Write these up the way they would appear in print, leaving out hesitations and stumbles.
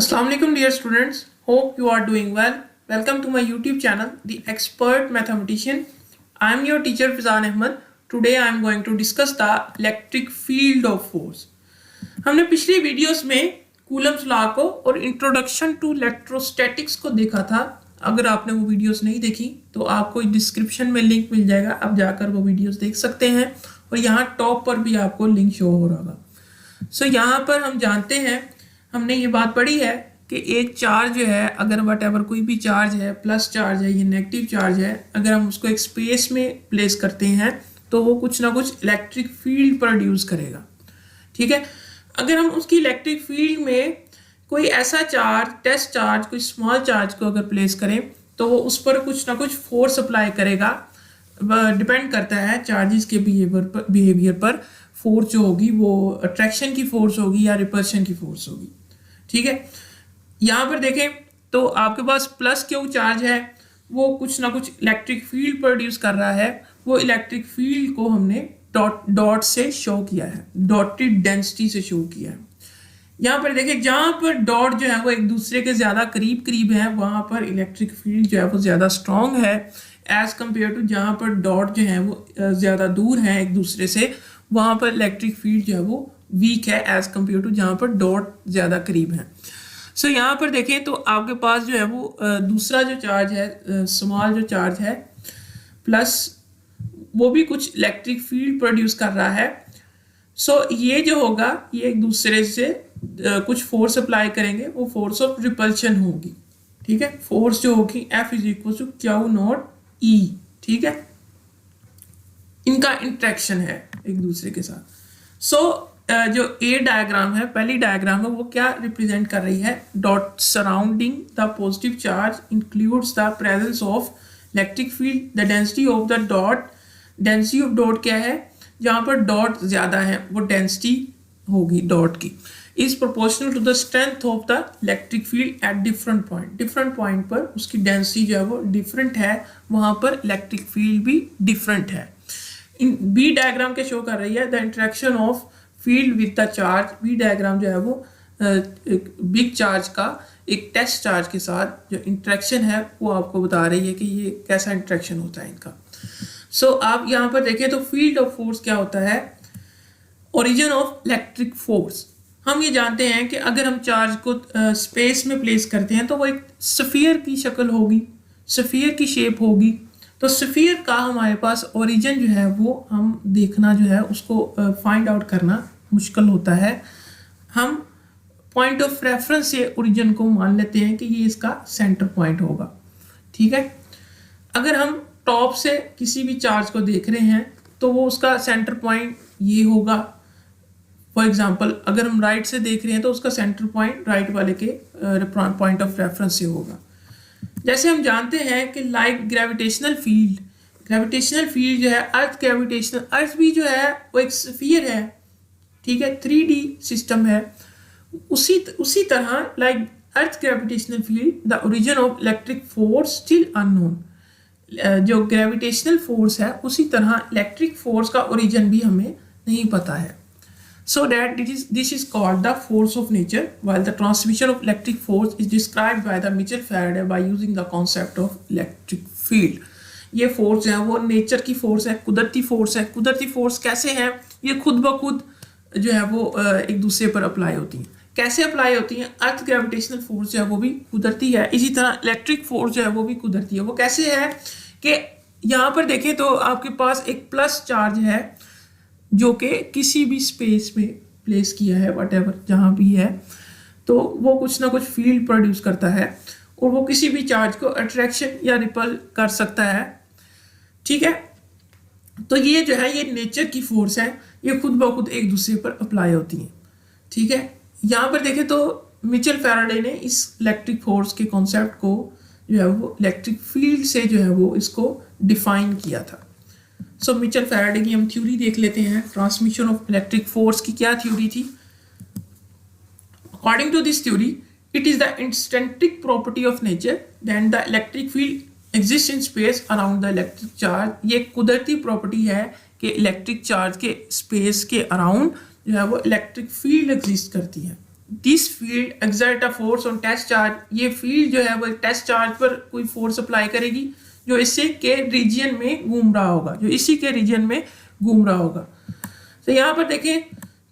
Assalamu alaikum dear students, hope you are doing well. Welcome to my YouTube channel, The Expert Mathematician. I am your teacher Fizan Ahmed. Today I am going to discuss the electric field of force. हमने पिछली videos में Coulomb's law को और introduction to electrostatics को देखा था। अगर आपने वो वीडियोस नहीं देखी तो आपको डिस्क्रिप्शन में लिंक मिल जाएगा, आप जाकर वो वीडियोस देख सकते हैं और यहाँ टॉप पर भी आपको लिंक शो हो रहा होगा। सो यहाँ पर हम जानते हैं, हमने ये बात पढ़ी है कि एक चार्ज जो है, अगर वट एवर कोई भी चार्ज है, प्लस चार्ज है या नेगेटिव चार्ज है, अगर हम उसको एक स्पेस में प्लेस करते हैं तो वो कुछ ना कुछ इलेक्ट्रिक फील्ड प्रोड्यूस करेगा। ठीक है, अगर हम उसकी इलेक्ट्रिक फील्ड में कोई ऐसा चार्ज, टेस्ट चार्ज, कोई स्मॉल चार्ज को अगर प्लेस करें तो वो उस पर कुछ ना कुछ फोर्स अप्लाई करेगा। डिपेंड करता है चार्जेस के बिहेवियर पर। फोर्स जो होगी वो अट्रैक्शन की फोर्स होगी या रिपल्शन की फोर्स होगी। ठीक है, यहाँ पर देखें तो आपके पास प्लस क्यू चार्ज है, वो कुछ ना कुछ इलेक्ट्रिक फील्ड प्रोड्यूस कर रहा है। वो इलेक्ट्रिक फील्ड को हमने डॉट से शो किया है, डॉटेड डेंसिटी से शो किया है। यहाँ पर देखें, जहाँ पर डॉट जो है वो एक दूसरे के ज़्यादा करीब है, वहाँ पर इलेक्ट्रिक फील्ड जो है वो ज़्यादा स्ट्रॉन्ग है एज़ कम्पेयर टू जहाँ पर डॉट जो है वो ज़्यादा दूर है एक दूसरे से, वहाँ पर इलेक्ट्रिक फील्ड जो है वो वीक है एज़ कम्पेयर टू जहाँ पर डॉट ज़्यादा करीब है। सो यहाँ पर देखें तो आपके पास जो है वो दूसरा जो चार्ज है, स्मॉल जो चार्ज है प्लस, वो भी कुछ इलेक्ट्रिक फील्ड प्रोड्यूस कर रहा है। सो ये जो होगा ये एक दूसरे से कुछ फोर्स अप्लाई करेंगे, वो फोर्स ऑफ रिपल्शन होगी। ठीक है, फोर्स जो होगी F is equal to q naught E। ठीक है, इनका इंट्रैक्शन है एक दूसरे के साथ। सो जो ए डायग्राम है, पहली डायग्राम है, वो क्या रिप्रेजेंट कर रही है? Dot surrounding the positive charge includes the presence of electric field. The density of the dot, density of dot क्या है? जहाँ पर डॉट ज़्यादा है वो डेंसिटी होगी डॉट की, is proportional to the strength of the electric field at different point. Different point पर उसकी डेंसिटी जो है वो डिफरेंट है, वहाँ पर इलेक्ट्रिक फील्ड भी डिफरेंट है। इन बी डायग्राम के शो कर रही है the interaction of field with the charge. B diagram जो है वो एक बिग चार्ज का एक टेस्ट चार्ज के साथ जो इंट्रैक्शन है वो आपको बता रही है कि ये कैसा इंट्रैक्शन होता है इनका। सो आप यहाँ पर देखें तो फील्ड ऑफ फोर्स क्या होता है? Origin of electric force. हम ये जानते हैं कि अगर हम चार्ज को स्पेस में प्लेस करते हैं तो वो एक स्फीयर की शक्ल होगी, स्फीयर की शेप होगी। तो स्फीयर का हमारे पास ओरिजिन जो है वो हम देखना जो है उसको फाइंड आउट करना मुश्किल होता है। हम पॉइंट ऑफ रेफरेंस से ओरिजिन को मान लेते हैं कि ये इसका सेंटर पॉइंट होगा। ठीक है, अगर हम टॉप से किसी भी चार्ज को देख रहे हैं तो वो उसका सेंटर पॉइंट ये होगा। फॉर एग्जांपल अगर हम राइट से देख रहे हैं तो उसका सेंटर पॉइंट राइट वाले के पॉइंट ऑफ रेफरेंस से होगा। जैसे हम जानते हैं कि like gravitational field, gravitational field जो है अर्थ ग्रेविटेशनल, अर्थ भी जो है वो एक स्फीयर है। ठीक है, 3D सिस्टम है। उसी तरह like earth gravitational field the origin of electric force still unknown. जो ग्रेविटेशनल फोर्स है उसी तरह इलेक्ट्रिक फोर्स का ओरिजिन भी हमें नहीं पता है। So that this is called the force of nature, while the transmission of electric force is described by the Mitchell Faraday by using the concept of electric field. ये force है वो nature की force है, कुदरती force है। कुदरती force कैसे है? ये खुद ब खुद जो है वो एक दूसरे पर अप्लाई होती हैं। कैसे अप्लाई होती हैं? अर्थ ग्रेविटेशनल फोर्स जो है वो भी कुदरती है, इसी तरह इलेक्ट्रिक फोर्स जो है वो भी कुदरती है। वो कैसे है कि यहाँ पर देखें तो आपके पास एक प्लस चार्ज है जो कि किसी भी स्पेस में प्लेस किया है, वट एवर जहाँ भी है, तो वो कुछ ना कुछ फील्ड प्रोड्यूस करता है और वो किसी भी चार्ज को अट्रैक्शन या रिपल कर सकता है। ठीक है, तो ये जो है ये नेचर की फोर्स है, ये खुद ब खुद एक दूसरे पर अप्लाई होती हैं। ठीक है, यहाँ पर देखें तो मिचेल फैराडे ने इस इलेक्ट्रिक फोर्स के कॉन्सेप्ट को जो है वो इलेक्ट्रिक फील्ड से जो है वो इसको डिफाइन किया था। सो मिचेल फैराडे की हम थ्योरी देख लेते हैं। ट्रांसमिशन ऑफ इलेक्ट्रिक फोर्स की क्या थ्योरी थी? According to this theory, it is the intrinsic property of nature than the electric field exist in space around the electric charge. ये कुदरती प्रॉपर्टी है कि इलेक्ट्रिक चार्ज के स्पेस के around जो है वो इलेक्ट्रिक फील्ड एग्जिस्ट करती है। This field exert a force on test charge, ये फील्ड जो है वो टेस्ट चार्ज पर कोई फोर्स अप्लाई करेगी जो इसी के रीजन में घूम रहा होगा, जो इसी के रीजन में घूम रहा होगा। तो यहाँ पर देखें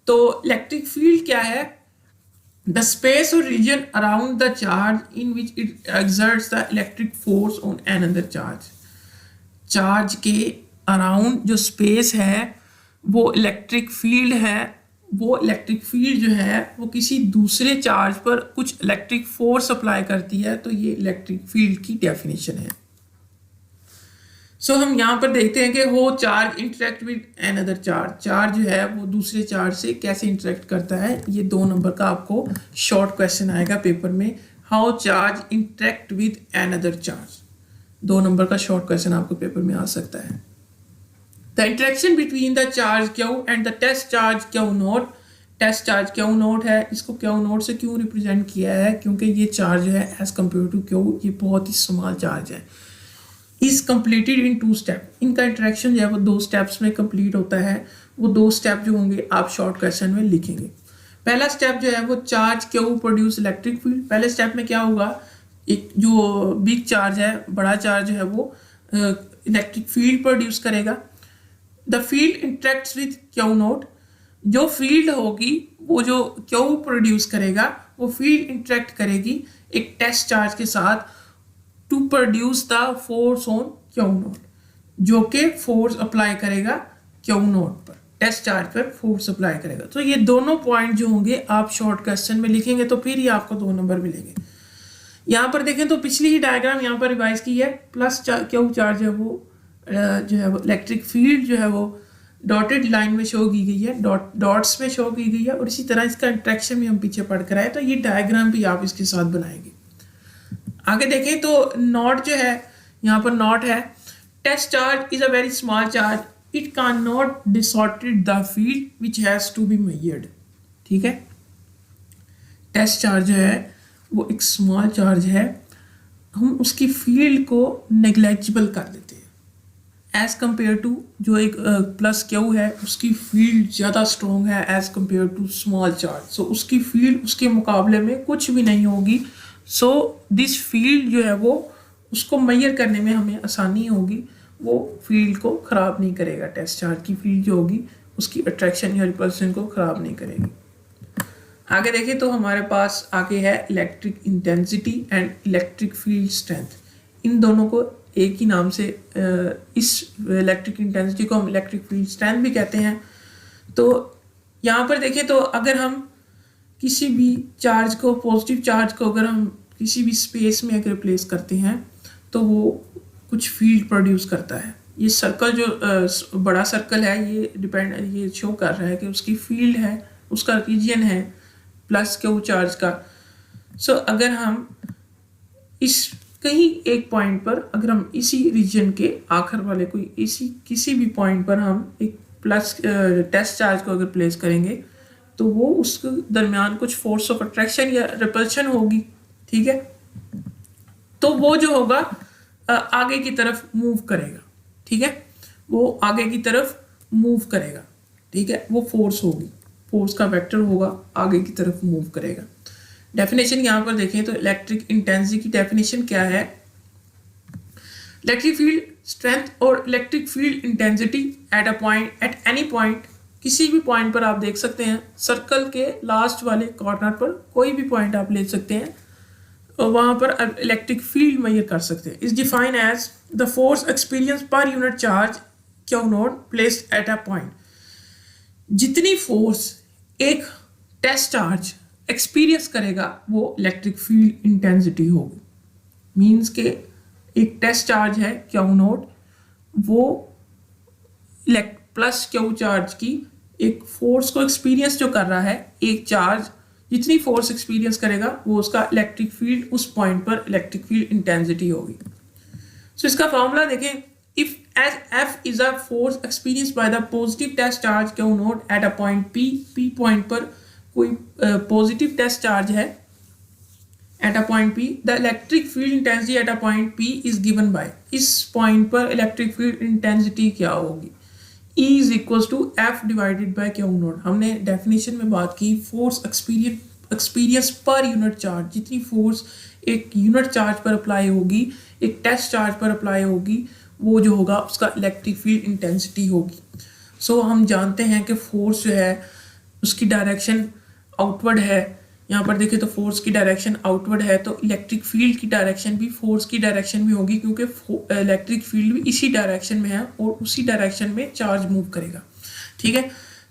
तो इलेक्ट्रिक फील्ड क्या है, द स्पेस और region around the charge in which it exerts the electric force on another charge. Charge के अराउंड जो स्पेस है वो इलेक्ट्रिक फील्ड है, वो इलेक्ट्रिक फील्ड जो है वो किसी दूसरे चार्ज पर कुछ इलेक्ट्रिक फोर्स अप्लाई करती है, तो ये इलेक्ट्रिक फील्ड की डेफिनेशन है। सो हम यहाँ पर देखते हैं कि हो charge interact with another charge, charge जो है वो दूसरे चार्ज से कैसे इंटरेक्ट करता है। ये 2 नंबर का आपको शॉर्ट क्वेश्चन आएगा पेपर में, how charge interact with another charge. 2 number का शॉर्ट क्वेश्चन आपको पेपर में आ सकता है। The interaction between the charge q and the test charge q naught, test charge q naught है, इसको क्यू नोट से क्यों रिप्रेजेंट किया है, क्योंकि ये चार्ज है एज कम्पेयर टू क्यू ये बहुत ही स्मॉल चार्ज है। इज कंप्लीटेड इन 2 स्टेप, इनका इंटरेक्शन जो है वो 2 स्टेप्स में कंप्लीट होता है। वो 2 स्टेप जो होंगे आप शॉर्ट क्वेश्चन में लिखेंगे। पहला स्टेप जो है वो charge Q produce electric field. पहले स्टेप में क्या होगा, एक जो बिग चार्ज है, बड़ा चार्ज जो है वो इलेक्ट्रिक फील्ड प्रोड्यूस करेगा। The field interacts with Q naught, जो फील्ड होगी वो जो क्यू प्रोड्यूस करेगा वो फील्ड इंटरेक्ट करेगी एक टेस्ट चार्ज के साथ to produce the force on q naught, जो कि फोर्स अप्लाई करेगा क्यू नोट पर, टेस्ट चार्ज पर फोर्स अप्लाई करेगा। तो ये दोनों पॉइंट जो होंगे आप शॉर्ट क्वेश्चन में लिखेंगे तो फिर ही आपको 2 नंबर मिलेंगे। यहाँ पर देखें तो पिछली ही डायग्राम यहाँ पर रिवाइज की है, प्लस क्यू चार्ज है वो जो है वो इलेक्ट्रिक फील्ड जो है वो डॉटेड लाइन में शो की गई है, डॉट्स में शो की गई है, और इसी तरह इसका इंट्रैक्शन भी हम पीछे पढ़ कर आए, तो ये डायग्राम भी आप इसके साथ बनाएंगे। आगे देखें तो नॉट जो है, यहाँ पर नॉट है, test charge is a very small charge, it can not distorted the field which has to be measured. ठीक है, टेस्ट चार्ज जो है वो एक स्मॉल चार्ज है, हम उसकी फील्ड को नेग्लेजिबल कर देते हैं एज कंपेयर टू जो एक प्लस क्यू है, उसकी फील्ड ज़्यादा स्ट्रॉन्ग है as compare to small charge. So उसकी फील्ड उसके मुकाबले में कुछ भी नहीं होगी। सो दिस फील्ड जो है वो उसको मेजर करने में हमें आसानी होगी, वो फील्ड को ख़राब नहीं करेगा। टेस्ट चार्ज की फील्ड जो होगी उसकी अट्रैक्शन या रिपल्सन को ख़राब नहीं करेगी। आगे देखें तो हमारे पास आगे है electric intensity and electric field strength. इन दोनों को एक ही नाम से, इस इलेक्ट्रिक इंटेंसिटी को हम इलेक्ट्रिक फील्ड स्ट्रेंथ भी कहते हैं। तो यहाँ पर देखें तो अगर हम किसी भी चार्ज को, पॉजिटिव चार्ज को अगर हम किसी भी स्पेस में अगर प्लेस करते हैं तो वो कुछ फील्ड प्रोड्यूस करता है। ये सर्कल जो बड़ा सर्कल है ये शो कर रहा है कि उसकी फील्ड है, उसका रीजन है प्लस क्यू चार्ज का। सो अगर हम इस कहीं एक पॉइंट पर, अगर हम इसी रीजन के आखिर वाले कोई इसी किसी भी पॉइंट पर हम एक प्लस टेस्ट चार्ज को अगर प्लेस करेंगे तो वो उसके दरमियान कुछ फोर्स ऑफ अट्रैक्शन या रिपल्शन होगी। ठीक है, तो वो जो होगा आगे की तरफ मूव करेगा। ठीक है, वो आगे की तरफ मूव करेगा। ठीक है, वो फोर्स होगी, फोर्स का वेक्टर होगा, आगे की तरफ मूव करेगा। डेफिनेशन यहाँ पर देखें तो इलेक्ट्रिक इंटेंसिटी की डेफिनेशन क्या है, इलेक्ट्रिक फील्ड स्ट्रेंथ और electric field intensity at a point, at any point, किसी भी पॉइंट पर आप देख सकते हैं, सर्कल के लास्ट वाले कॉर्नर पर कोई भी पॉइंट आप ले सकते हैं और वहाँ पर इलेक्ट्रिक फील्ड मेजर कर सकते हैं। Is define as the force experience per unit charge q naught placed at a point. जितनी फोर्स एक टेस्ट चार्ज एक्सपीरियंस करेगा वो इलेक्ट्रिक फील्ड इंटेंसिटी होगी। मीन्स के एक टेस्ट चार्ज है क्यू नोट, वो प्लस क्यू चार्ज की एक फोर्स को एक्सपीरियंस जो कर रहा है, एक चार्ज जितनी फोर्स एक्सपीरियंस करेगा वो उसका इलेक्ट्रिक फील्ड उस पॉइंट पर इलेक्ट्रिक फील्ड इंटेंसिटी होगी। सो इसका फॉर्मूला देखें, if as F is a force experience by the positive test charge q naught at a point P point पर कोई पॉजिटिव टेस्ट चार्ज है at a point P, the electric field intensity at a point P is given by, इस point पर electric field intensity क्या होगी, E is equal to F divided by Q note. हमने definition में बात की force experience experience per unit charge, जितनी force एक यूनिट चार्ज पर अप्लाई होगी, एक टेस्ट चार्ज पर अप्लाई होगी, वो जो होगा उसका इलेक्ट्रिक फील्ड इंटेंसिटी होगी। सो हम जानते हैं कि फोर्स जो है उसकी डायरेक्शन आउटवर्ड है। यहाँ पर देखें तो फोर्स की डायरेक्शन आउटवर्ड है, तो इलेक्ट्रिक फील्ड की डायरेक्शन भी फोर्स की डायरेक्शन में होगी, क्योंकि इलेक्ट्रिक फील्ड भी इसी डायरेक्शन में है और उसी डायरेक्शन में चार्ज मूव करेगा। ठीक है,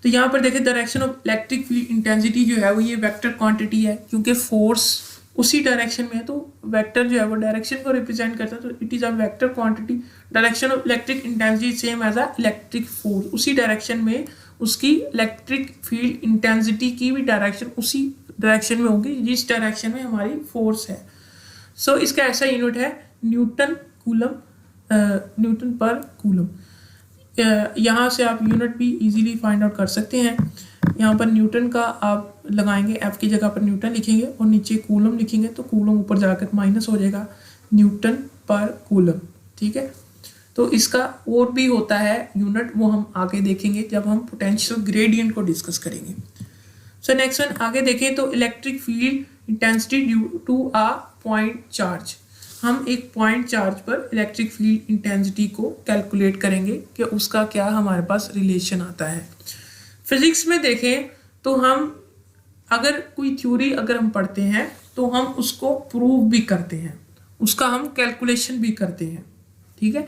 तो यहाँ पर देखें direction of electric field intensity जो है वो ये वेक्टर क्वांटिटी है, क्योंकि फोर्स उसी डायरेक्शन में है, तो वेक्टर जो है वो डायरेक्शन को रिप्रेजेंट करता है, तो it is a vector quantity. Direction of electric intensity same as a electric force, उसी डायरेक्शन में उसकी इलेक्ट्रिक फील्ड इंटेंसिटी की भी डायरेक्शन उसी डायरेक्शन में होगी जिस डायरेक्शन में हमारी फोर्स है। सो इसका ऐसा यूनिट है न्यूटन कूलम, न्यूटन पर कूलम। यहाँ से आप यूनिट भी इजीली फाइंड आउट कर सकते हैं। यहाँ पर न्यूटन का आप लगाएंगे, एफ की जगह पर न्यूटन लिखेंगे और नीचे कूलम लिखेंगे, तो कूलम ऊपर जाकर माइनस हो जाएगा, न्यूटन पर कूलम। ठीक है, तो इसका और भी होता है यूनिट, वो हम आगे देखेंगे जब हम पोटेंशियल ग्रेडियंट को डिस्कस करेंगे। सो नेक्स्ट वन आगे देखें तो electric field intensity due to a point charge. हम एक पॉइंट चार्ज पर इलेक्ट्रिक फील्ड इंटेंसिटी को कैलकुलेट करेंगे कि उसका क्या हमारे पास रिलेशन आता है। फिजिक्स में देखें तो हम अगर कोई थ्योरी अगर हम पढ़ते हैं तो हम उसको प्रूव भी करते हैं, उसका हम कैलकुलेशन भी करते हैं। ठीक है,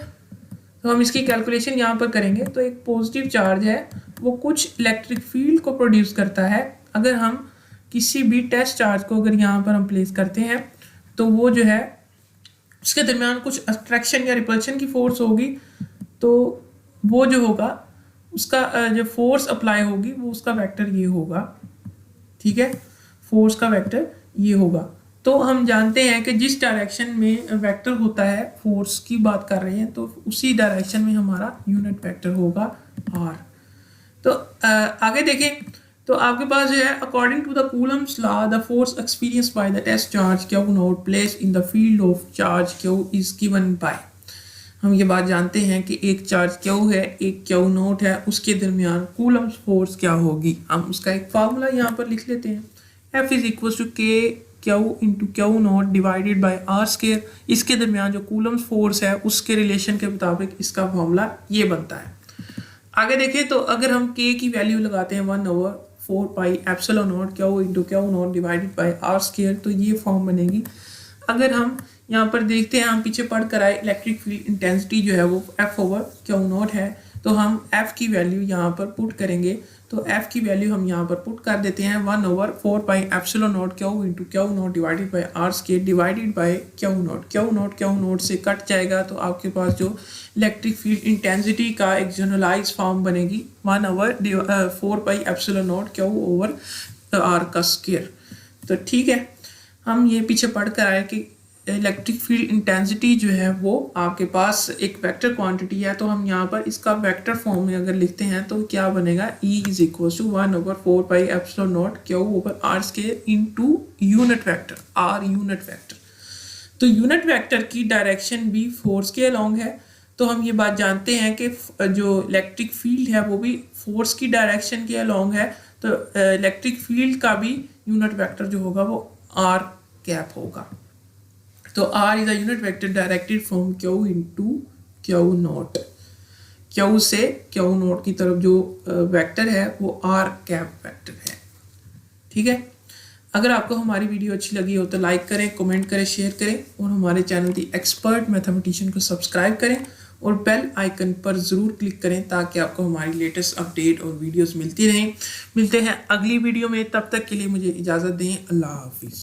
तो हम इसकी कैलकुलेशन यहाँ पर करेंगे। तो एक पॉजिटिव चार्ज है वो कुछ इलेक्ट्रिक फील्ड को प्रोड्यूस करता है। अगर हम किसी भी टेस्ट चार्ज को अगर यहाँ पर हम प्लेस करते हैं तो वो जो है उसके दरमियान कुछ अट्रैक्शन या रिपल्शन की फोर्स होगी, तो वो जो होगा उसका जो फोर्स अप्लाई होगी वो उसका वेक्टर ये होगा। ठीक है, फोर्स का वेक्टर ये होगा। तो हम जानते हैं कि जिस डायरेक्शन में वेक्टर होता है, फोर्स की बात कर रहे हैं, तो उसी डायरेक्शन में हमारा यूनिट वेक्टर होगा आर। तो आगे देखें तो आपके पास जो है according to the Coulomb's law the force experience by the test charge q naught place in the field of charge q is given by. हम ये बात जानते हैं कि एक चार्ज क्यू है, एक क्यू नॉट है, उसके दरमियान कूलम्स फोर्स क्या होगी। हम उसका एक फार्मूला यहाँ पर लिख लेते हैं, F is equal to k q into q naught divided by r square. इसके दरमियान जो कूलम्स फोर्स है उसके रिलेशन के मुताबिक इसका फॉर्मूला ये बनता है। आगे देखें तो अगर हम k की वैल्यू लगाते हैं 1/4 pi epsilon naught q into q naught divided by r square, तो ये फॉर्म बनेगी। अगर हम यहाँ पर देखते हैं, हम पीछे पढ़ कर आए इलेक्ट्रिक फील्ड इंटेंसिटी जो है वो F/Q0 है, तो हम F की वैल्यू यहाँ पर पुट करेंगे। तो F की वैल्यू हम यहाँ पर पुट कर देते हैं 1/4 pi epsilon naught q into q naught divided by r square divided by q naught से कट जाएगा, तो आपके पास जो इलेक्ट्रिक फील्ड इंटेंसिटी का एक जनरलाइज फॉर्म बनेगी 1/4 pi epsilon naught q over r का स्केयर। तो ठीक है, हम ये पीछे पढ़ कर आए कि इलेक्ट्रिक फील्ड इंटेंसिटी जो है वो आपके पास एक वेक्टर क्वांटिटी है, तो हम यहाँ पर इसका वेक्टर फॉर्म में अगर लिखते हैं तो क्या बनेगा, E is equal to 1/4 pi epsilon naught q over r square into unit vector r unit vector. तो यूनिट वेक्टर की डायरेक्शन भी फोर्स के अलोंग है, तो हम ये बात जानते हैं कि जो इलेक्ट्रिक फील्ड है वो भी फोर्स की डायरेक्शन के अलोंग है, तो इलेक्ट्रिक फील्ड का भी यूनिट वेक्टर जो होगा वो आर कैप होगा। तो R is a unit vector directed from Q into Q not. Q से Q नॉट की तरफ जो वेक्टर है वो R कैप वेक्टर है। ठीक है, अगर आपको हमारी वीडियो अच्छी लगी हो तो लाइक करें, कमेंट करें, शेयर करें और हमारे चैनल दी एक्सपर्ट मैथमेटिशियन को सब्सक्राइब करें और बेल आइकन पर ज़रूर क्लिक करें ताकि आपको हमारी लेटेस्ट अपडेट और वीडियोस मिलती रहें। मिलते हैं अगली वीडियो में, तब तक के लिए मुझे इजाज़त दें। अल्लाह हाफिज़।